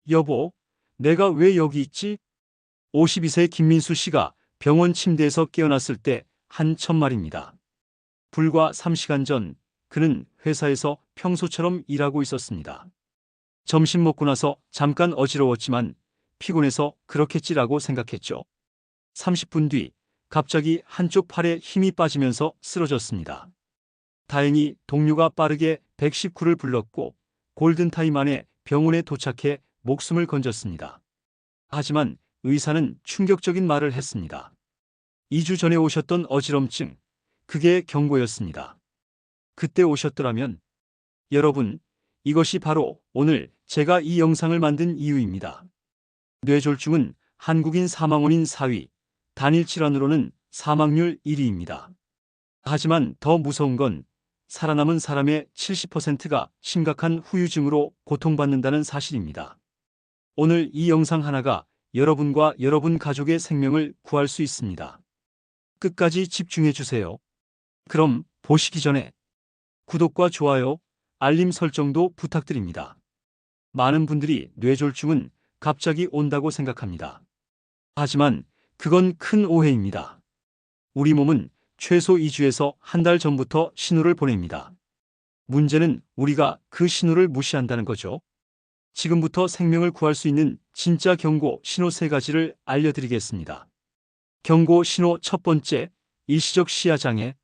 여보, 내가 왜 여기 있지? 52세 김민수 씨가 병원 침대에서 깨어났을 때 한 첫말입니다. 불과 3시간 전 그는 회사에서 평소처럼 일하고 있었습니다. 점심 먹고 나서 잠깐 어지러웠지만 피곤해서 그렇겠지라고 생각했죠. 30분 뒤 갑자기 한쪽 팔에 힘이 빠지면서 쓰러졌습니다. 다행히 동료가 빠르게 119를 불렀고 골든타임 안에 병원에 도착해 목숨을 건졌습니다. 하지만 의사는 충격적인 말을 했습니다. 2주 전에 오셨던 어지럼증, 그게 경고였습니다. 그때 오셨더라면. 여러분, 이것이 바로 오늘 제가 이 영상을 만든 이유입니다. 뇌졸중은 한국인 사망 원인 4위, 단일 질환으로는 사망률 1위입니다. 하지만 더 무서운 건 살아남은 사람의 70%가 심각한 후유증으로 고통받는다는 사실입니다. 오늘 이 영상 하나가 여러분과 여러분 가족의 생명을 구할 수 있습니다. 끝까지 집중해 주세요. 그럼 보시기 전에 구독과 좋아요, 알림 설정도 부탁드립니다. 많은 분들이 뇌졸중은 갑자기 온다고 생각합니다. 하지만 그건 큰 오해입니다. 우리 몸은 최소 2주에서 한 달 전부터 신호를 보냅니다. 문제는 우리가 그 신호를 무시한다는 거죠. 지금부터 생명을 구할 수 있는 진짜 경고 신호 3가지를 알려드리겠습니다. 경고 신호 첫 번째, 일시적 시야장애.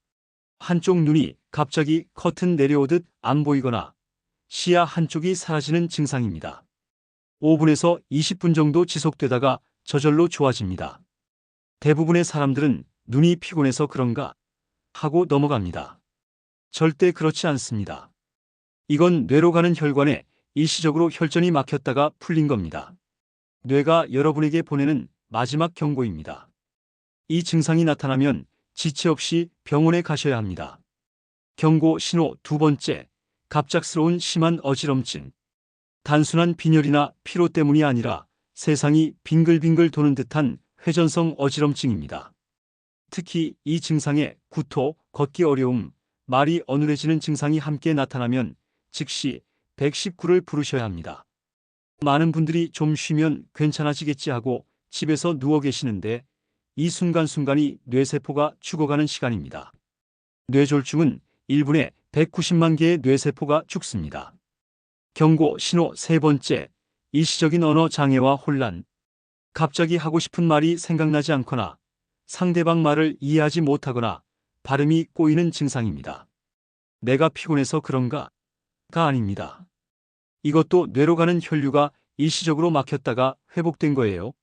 한쪽 눈이 갑자기 커튼 내려오듯 안 보이거나 시야 한쪽이 사라지는 증상입니다. 5분에서 20분 정도 지속되다가 저절로 좋아집니다. 대부분의 사람들은 눈이 피곤해서 그런가 하고 넘어갑니다. 절대 그렇지 않습니다. 이건 뇌로 가는 혈관에 일시적으로 혈전이 막혔다가 풀린 겁니다. 뇌가 여러분에게 보내는 마지막 경고입니다. 이 증상이 나타나면 지체 없이 병원에 가셔야 합니다. 경고 신호 두 번째, 갑작스러운 심한 어지럼증. 단순한 빈혈이나 피로 때문이 아니라 세상이 빙글빙글 도는 듯한 회전성 어지럼증입니다. 특히 이 증상에 구토, 걷기 어려움, 말이 어눌해지는 증상이 함께 나타나면 즉시 119를 부르셔야 합니다. 많은 분들이 좀 쉬면 괜찮아지겠지 하고 집에서 누워 계시는데 이 순간순간이 뇌세포가 죽어가는 시간입니다. 뇌졸중은 1분에 190만 개의 뇌세포가 죽습니다. 경고 신호 세 번째, 일시적인 언어 장애와 혼란. 갑자기 하고 싶은 말이 생각나지 않거나 상대방 말을 이해하지 못하거나 발음이 꼬이는 증상입니다. 내가 피곤해서 그런가? 가 아닙니다. 이것도 뇌로 가는 혈류가 일시적으로 막혔다가 회복된 거예요.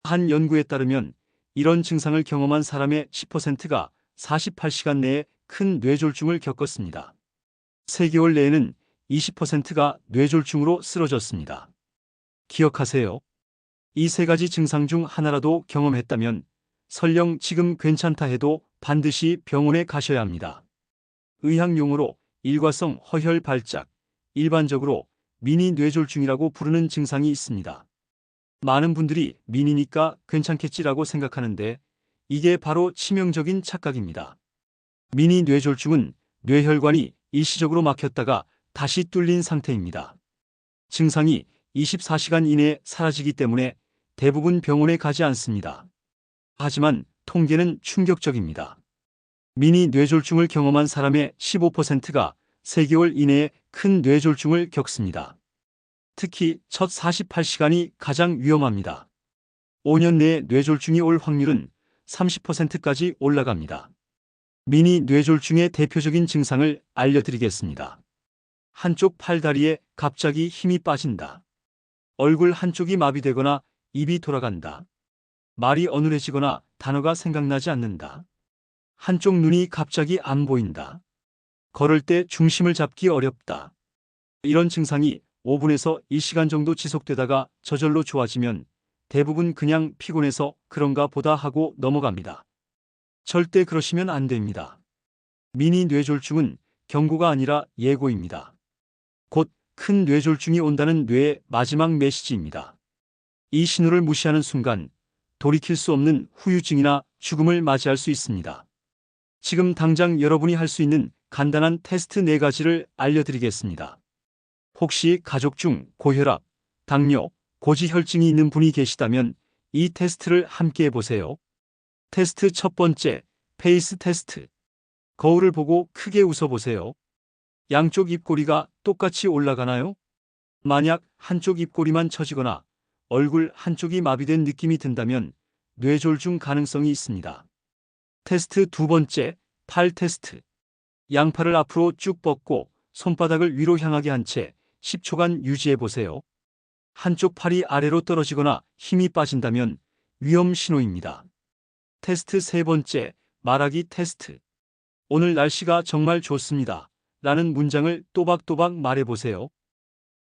한 연구에 따르면 이런 증상을 경험한 사람의 10%가 48시간 내에 큰 뇌졸중을 겪었습니다. 3개월 내에는 20%가 뇌졸중으로 쓰러졌습니다. 기억하세요. 이 3가지 증상 중 하나라도 경험했다면 설령 지금 괜찮다 해도 반드시 병원에 가셔야 합니다. 의학 용어로 일과성 허혈 발작, 일반적으로 미니 뇌졸중이라고 부르는 증상이 있습니다. 많은 분들이 미니니까 괜찮겠지라고 생각하는데 이게 바로 치명적인 착각입니다. 미니 뇌졸중은 뇌혈관이 일시적으로 막혔다가 다시 뚫린 상태입니다. 증상이 24시간 이내에 사라지기 때문에 대부분 병원에 가지 않습니다. 하지만 통계는 충격적입니다. 미니 뇌졸중을 경험한 사람의 15%가 3개월 이내에 큰 뇌졸중을 겪습니다. 특히 첫 48시간이 가장 위험합니다. 5년 내에 뇌졸중이 올 확률은 30%까지 올라갑니다. 미니 뇌졸중의 대표적인 증상을 알려드리겠습니다. 한쪽 팔다리에 갑자기 힘이 빠진다. 얼굴 한쪽이 마비되거나 입이 돌아간다. 말이 어눌해지거나 단어가 생각나지 않는다. 한쪽 눈이 갑자기 안 보인다. 걸을 때 중심을 잡기 어렵다. 이런 증상이 5분에서 1시간 정도 지속되다가 저절로 좋아지면 대부분 그냥 피곤해서 그런가 보다 하고 넘어갑니다. 절대 그러시면 안 됩니다. 미니 뇌졸중은 경고가 아니라 예고입니다. 곧 큰 뇌졸중이 온다는 뇌의 마지막 메시지입니다. 이 신호를 무시하는 순간 돌이킬 수 없는 후유증이나 죽음을 맞이할 수 있습니다. 지금 당장 여러분이 할 수 있는 간단한 테스트 4가지를 알려드리겠습니다. 혹시 가족 중 고혈압, 당뇨, 고지혈증이 있는 분이 계시다면 이 테스트를 함께 해보세요. 테스트 첫 번째, 페이스 테스트. 거울을 보고 크게 웃어보세요. 양쪽 입꼬리가 똑같이 올라가나요? 만약 한쪽 입꼬리만 처지거나 얼굴 한쪽이 마비된 느낌이 든다면 뇌졸중 가능성이 있습니다. 테스트 두 번째, 팔 테스트. 양팔을 앞으로 쭉 뻗고 손바닥을 위로 향하게 한 채 10초간 유지해 보세요. 한쪽 팔이 아래로 떨어지거나 힘이 빠진다면 위험 신호입니다. 테스트 세 번째, 말하기 테스트. 오늘 날씨가 정말 좋습니다. 라는 문장을 또박또박 말해보세요.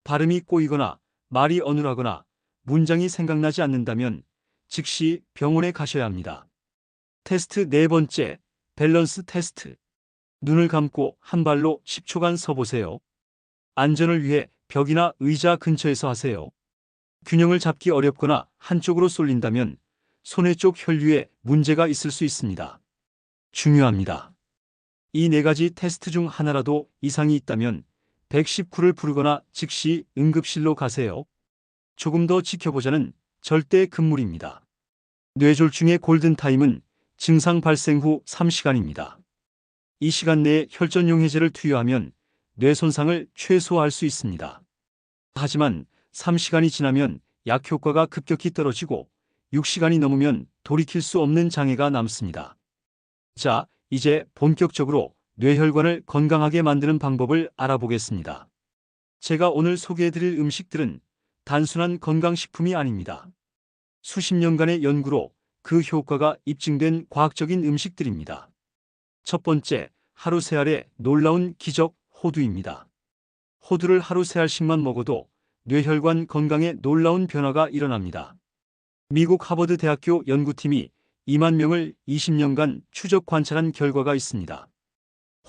발음이 꼬이거나 말이 어눌하거나 문장이 생각나지 않는다면 즉시 병원에 가셔야 합니다. 테스트 네 번째, 밸런스 테스트. 눈을 감고 한 발로 10초간 서보세요. 안전을 위해 벽이나 의자 근처에서 하세요. 균형을 잡기 어렵거나 한쪽으로 쏠린다면 손의 쪽 혈류에 문제가 있을 수 있습니다. 중요합니다. 이 네 가지 테스트 중 하나라도 이상이 있다면 119를 부르거나 즉시 응급실로 가세요. 조금 더 지켜보자는 절대 금물입니다. 뇌졸중의 골든타임은 증상 발생 후 3시간입니다. 이 시간 내에 혈전용해제를 투여하면 뇌 손상을 최소화할 수 있습니다. 하지만 3시간이 지나면 약 효과가 급격히 떨어지고 6시간이 넘으면 돌이킬 수 없는 장애가 남습니다. 자, 이제 본격적으로 뇌혈관을 건강하게 만드는 방법을 알아보겠습니다. 제가 오늘 소개해드릴 음식들은 단순한 건강식품이 아닙니다. 수십 년간의 연구로 그 효과가 입증된 과학적인 음식들입니다. 첫 번째, 하루 3알의 놀라운 기적 호두입니다. 호두를 하루 3알씩만 먹어도 뇌혈관 건강에 놀라운 변화가 일어납니다. 미국 하버드 대학교 연구팀이 2만 명을 20년간 추적 관찰한 결과가 있습니다.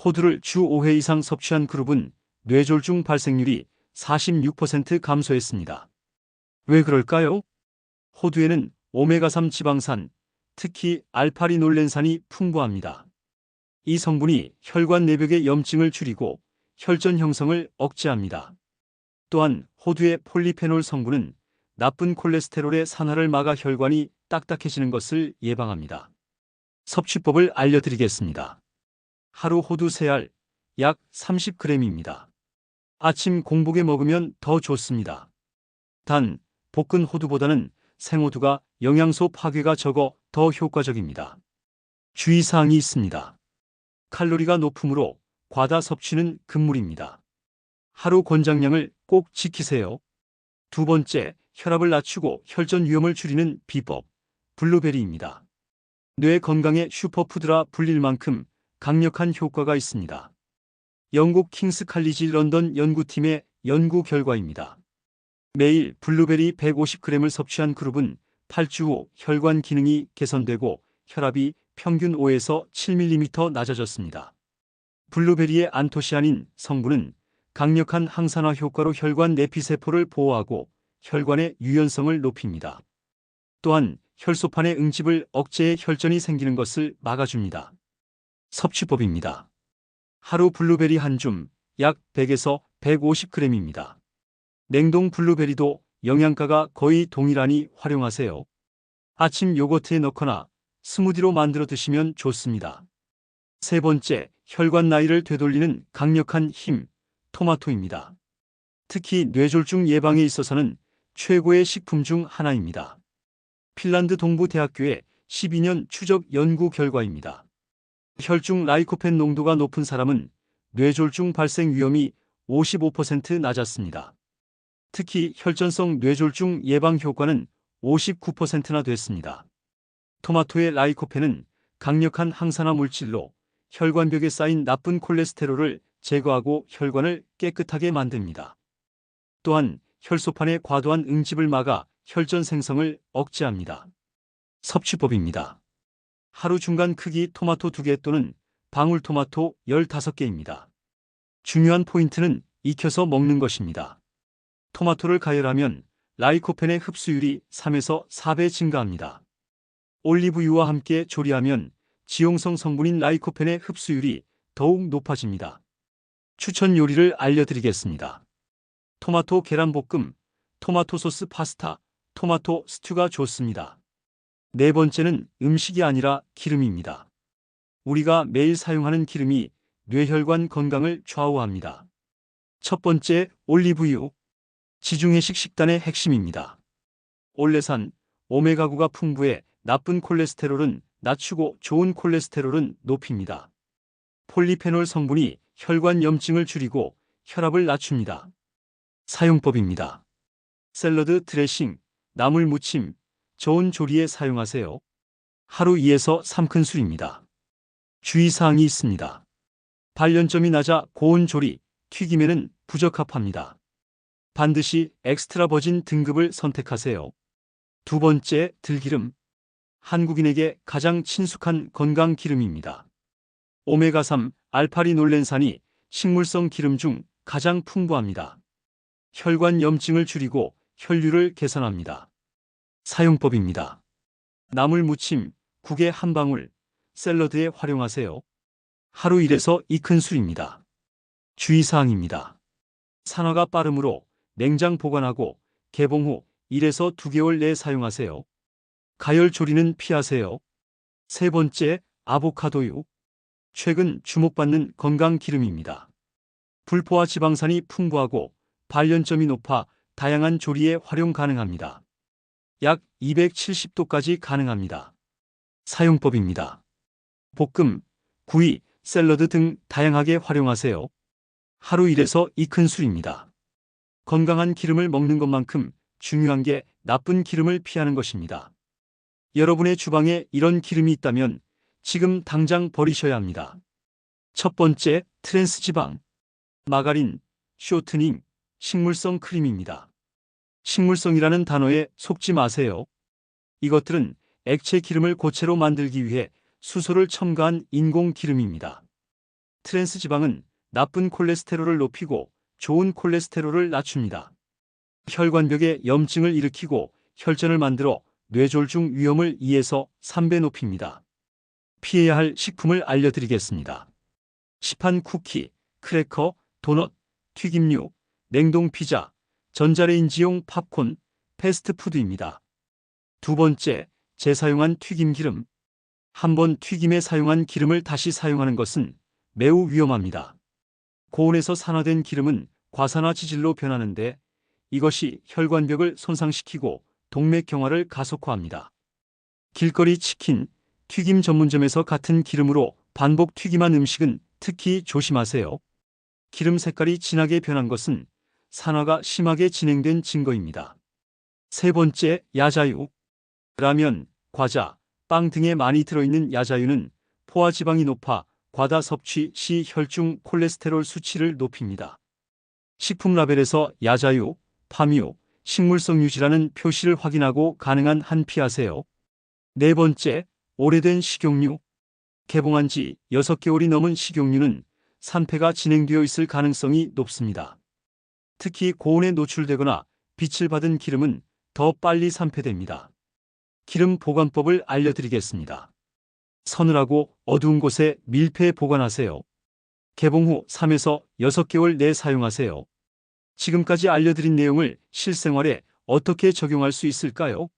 호두를 주 5회 이상 섭취한 그룹은 뇌졸중 발생률이 46% 감소했습니다. 왜 그럴까요? 호두에는 오메가3 지방산, 특히 알파리놀렌산이 풍부합니다. 이 성분이 혈관 내벽의 염증을 줄이고 혈전 형성을 억제합니다. 또한 호두의 폴리페놀 성분은 나쁜 콜레스테롤의 산화를 막아 혈관이 딱딱해지는 것을 예방합니다. 섭취법을 알려드리겠습니다. 하루 호두 3알, 약 30g입니다. 아침 공복에 먹으면 더 좋습니다. 단, 볶은 호두보다는 생호두가 영양소 파괴가 적어 더 효과적입니다. 주의사항이 있습니다. 칼로리가 높으므로 과다 섭취는 금물입니다. 하루 권장량을 꼭 지키세요. 두 번째, 혈압을 낮추고 혈전 위험을 줄이는 비법, 블루베리입니다. 뇌 건강에 슈퍼푸드라 불릴 만큼 강력한 효과가 있습니다. 영국 킹스 칼리지 런던 연구팀의 연구 결과입니다. 매일 블루베리 150g을 섭취한 그룹은 8주 후 혈관 기능이 개선되고 혈압이 평균 5에서 7mm 낮아졌습니다. 블루베리의 안토시아닌 성분은 강력한 항산화 효과로 혈관 내피세포를 보호하고 혈관의 유연성을 높입니다. 또한 혈소판의 응집을 억제해 혈전이 생기는 것을 막아줍니다. 섭취법입니다. 하루 블루베리 한 줌, 약 100에서 150g입니다. 냉동 블루베리도 영양가가 거의 동일하니 활용하세요. 아침 요거트에 넣거나 스무디로 만들어 드시면 좋습니다. 세 번째, 혈관 나이를 되돌리는 강력한 힘, 토마토입니다. 특히 뇌졸중 예방에 있어서는 최고의 식품 중 하나입니다. 핀란드 동부대학교의 12년 추적 연구 결과입니다. 혈중 라이코펜 농도가 높은 사람은 뇌졸중 발생 위험이 55% 낮았습니다. 특히 혈전성 뇌졸중 예방 효과는 59%나 됐습니다. 토마토의 라이코펜은 강력한 항산화 물질로 혈관벽에 쌓인 나쁜 콜레스테롤을 제거하고 혈관을 깨끗하게 만듭니다. 또한 혈소판의 과도한 응집을 막아 혈전 생성을 억제합니다. 섭취법입니다. 하루 중간 크기 토마토 2개 또는 방울토마토 15개입니다. 중요한 포인트는 익혀서 먹는 것입니다. 토마토를 가열하면 라이코펜의 흡수율이 3에서 4배 증가합니다. 올리브유와 함께 조리하면 지용성 성분인 라이코펜의 흡수율이 더욱 높아집니다. 추천 요리를 알려드리겠습니다. 토마토 계란볶음, 토마토 소스 파스타, 토마토 스튜가 좋습니다. 네 번째는 음식이 아니라 기름입니다. 우리가 매일 사용하는 기름이 뇌혈관 건강을 좌우합니다. 첫 번째, 올리브유. 지중해식 식단의 핵심입니다. 올레산, 오메가9가 풍부해 나쁜 콜레스테롤은 낮추고 좋은 콜레스테롤은 높입니다. 폴리페놀 성분이 혈관 염증을 줄이고 혈압을 낮춥니다. 사용법입니다. 샐러드 드레싱, 나물 무침, 저온 조리에 사용하세요. 하루 2에서 3큰술입니다. 주의사항이 있습니다. 발연점이 낮아 고온 조리, 튀김에는 부적합합니다. 반드시 엑스트라 버진 등급을 선택하세요. 두 번째, 들기름. 한국인에게 가장 친숙한 건강 기름입니다. 오메가3, 알파리놀렌산이 식물성 기름 중 가장 풍부합니다. 혈관 염증을 줄이고 혈류를 개선합니다. 사용법입니다. 나물 무침, 국에 한 방울, 샐러드에 활용하세요. 하루 1에서 2큰술입니다. 주의사항입니다. 산화가 빠르므로 냉장 보관하고 개봉 후 1에서 2개월 내에 사용하세요. 가열 조리는 피하세요. 세 번째, 아보카도유. 최근 주목받는 건강 기름입니다. 불포화 지방산이 풍부하고 발연점이 높아 다양한 조리에 활용 가능합니다. 약 270도까지 가능합니다. 사용법입니다. 볶음, 구이, 샐러드 등 다양하게 활용하세요. 하루 1에서 2큰술입니다. 건강한 기름을 먹는 것만큼 중요한 게 나쁜 기름을 피하는 것입니다. 여러분의 주방에 이런 기름이 있다면 지금 당장 버리셔야 합니다. 첫 번째, 트랜스 지방. 마가린, 쇼트닝, 식물성 크림입니다. 식물성이라는 단어에 속지 마세요. 이것들은 액체 기름을 고체로 만들기 위해 수소를 첨가한 인공 기름입니다. 트랜스 지방은 나쁜 콜레스테롤을 높이고 좋은 콜레스테롤을 낮춥니다. 혈관벽에 염증을 일으키고 혈전을 만들어 뇌졸중 위험을 2에서 3배 높입니다. 피해야 할 식품을 알려드리겠습니다. 시판 쿠키, 크래커, 도넛, 튀김류, 냉동 피자, 전자레인지용 팝콘, 패스트푸드입니다. 두 번째, 재사용한 튀김기름. 한번 튀김에 사용한 기름을 다시 사용하는 것은 매우 위험합니다. 고온에서 산화된 기름은 과산화 지질로 변하는데 이것이 혈관벽을 손상시키고 동맥경화를 가속화합니다. 길거리 치킨, 튀김 전문점에서 같은 기름으로 반복 튀김한 음식은 특히 조심하세요. 기름 색깔이 진하게 변한 것은 산화가 심하게 진행된 증거입니다. 세 번째, 야자유. 라면, 과자, 빵 등에 많이 들어있는 야자유는 포화지방이 높아 과다 섭취 시 혈중 콜레스테롤 수치를 높입니다. 식품 라벨에서 야자유, 파뮤, 식물성 유지라는 표시를 확인하고 가능한 한 피하세요. 네 번째, 오래된 식용유. 개봉한 지 6개월이 넘은 식용유는 산패가 진행되어 있을 가능성이 높습니다. 특히 고온에 노출되거나 빛을 받은 기름은 더 빨리 산패됩니다. 기름 보관법을 알려드리겠습니다. 서늘하고 어두운 곳에 밀폐 보관하세요. 개봉 후 3에서 6개월 내에 사용하세요. 지금까지 알려드린 내용을 실생활에 어떻게 적용할 수 있을까요?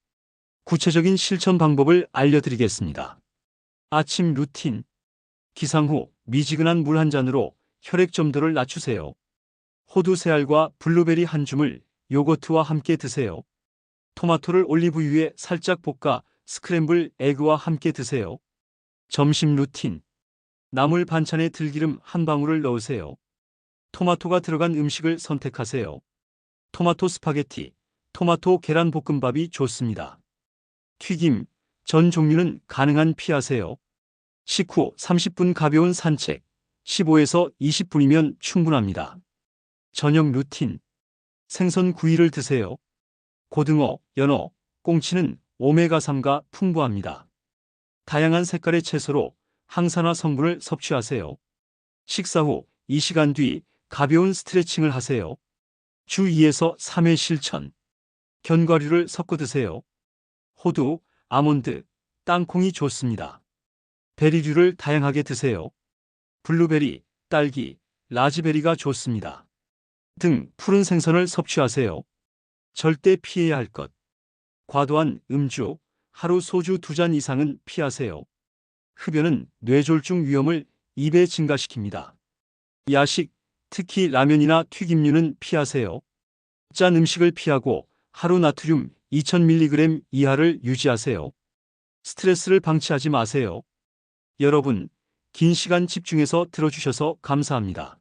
구체적인 실천 방법을 알려드리겠습니다. 아침 루틴. 기상 후 미지근한 물 한 잔으로 혈액 점도를 낮추세요. 호두 3알과 블루베리 한 줌을 요거트와 함께 드세요. 토마토를 올리브유에 살짝 볶아 스크램블 에그와 함께 드세요. 점심 루틴. 나물 반찬에 들기름 한 방울을 넣으세요. 토마토가 들어간 음식을 선택하세요. 토마토 스파게티, 토마토 계란 볶음밥이 좋습니다. 튀김, 전 종류는 가능한 피하세요. 식후 30분 가벼운 산책, 15에서 20분이면 충분합니다. 저녁 루틴. 생선 구이를 드세요. 고등어, 연어, 꽁치는 오메가3가 풍부합니다. 다양한 색깔의 채소로 항산화 성분을 섭취하세요. 식사 후 2시간 뒤 가벼운 스트레칭을 하세요. 주 2에서 3회 실천. 견과류를 섞어 드세요. 호두, 아몬드, 땅콩이 좋습니다. 베리류를 다양하게 드세요. 블루베리, 딸기, 라즈베리가 좋습니다. 등 푸른 생선을 섭취하세요. 절대 피해야 할 것. 과도한 음주, 하루 소주 2잔 이상은 피하세요. 흡연은 뇌졸중 위험을 2배 증가시킵니다. 야식, 특히 라면이나 튀김류는 피하세요. 짠 음식을 피하고 하루 나트륨 2000mg 이하를 유지하세요. 스트레스를 방치하지 마세요. 여러분, 긴 시간 집중해서 들어주셔서 감사합니다.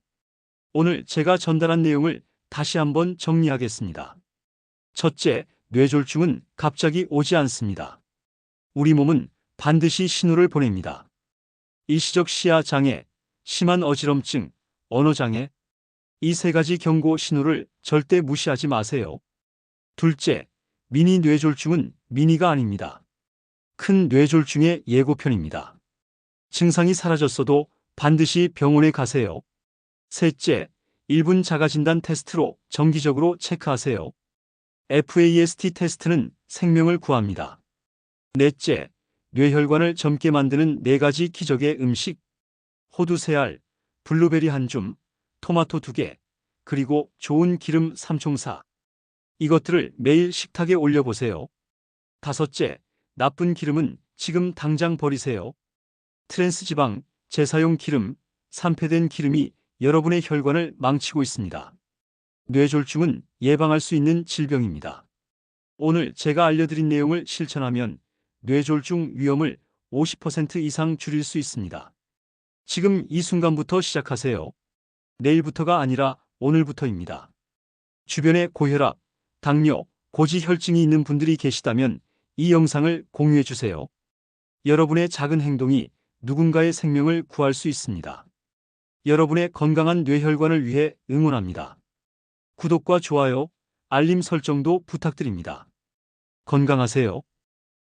오늘 제가 전달한 내용을 다시 한번 정리하겠습니다. 첫째, 뇌졸중은 갑자기 오지 않습니다. 우리 몸은 반드시 신호를 보냅니다. 일시적 시야 장애, 심한 어지럼증, 언어 장애. 이 세 가지 경고 신호를 절대 무시하지 마세요. 둘째, 미니 뇌졸중은 미니가 아닙니다. 큰 뇌졸중의 예고편입니다. 증상이 사라졌어도 반드시 병원에 가세요. 셋째, 1분 자가진단 테스트로 정기적으로 체크하세요. FAST 테스트는 생명을 구합니다. 넷째, 뇌혈관을 젊게 만드는 4가지 기적의 음식. 호두 3알, 블루베리 1줌, 토마토 2개, 그리고 좋은 기름 3총사. 이것들을 매일 식탁에 올려보세요. 다섯째, 나쁜 기름은 지금 당장 버리세요. 트랜스지방, 재사용 기름, 산패된 기름이 여러분의 혈관을 망치고 있습니다. 뇌졸중은 예방할 수 있는 질병입니다. 오늘 제가 알려드린 내용을 실천하면 뇌졸중 위험을 50% 이상 줄일 수 있습니다. 지금 이 순간부터 시작하세요. 내일부터가 아니라 오늘부터입니다. 주변에 고혈압, 당뇨, 고지혈증이 있는 분들이 계시다면 이 영상을 공유해 주세요. 여러분의 작은 행동이 누군가의 생명을 구할 수 있습니다. 여러분의 건강한 뇌혈관을 위해 응원합니다. 구독과 좋아요, 알림 설정도 부탁드립니다. 건강하세요.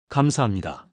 감사합니다.